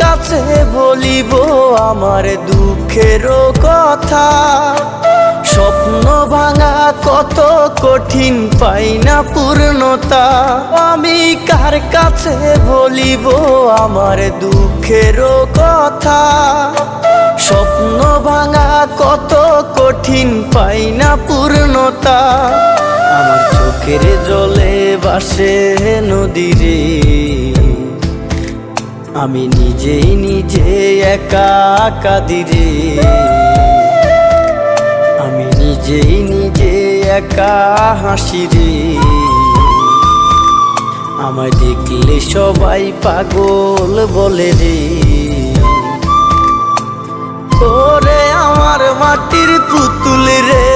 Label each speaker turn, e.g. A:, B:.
A: কাছে বলিব আমার দুঃখের কথা? স্বপ্ন ভাঙা কত কঠিন, পাই না পূর্ণতা। আমি কার কাছে বলিব আমার দুঃখের কথা? স্বপ্ন ভাঙা কত কঠিন, পাই না পূর্ণতা। আমার চোখের জলে ভাসে নদীরে, আমি নিজেই নিজে একা কাঁদিরে। আমি নিজেই নিজে একা হাসি রে। আমায় দেখলে সবাই পাগল বলে রে। ওরে আমার মাটির পুতুল রে,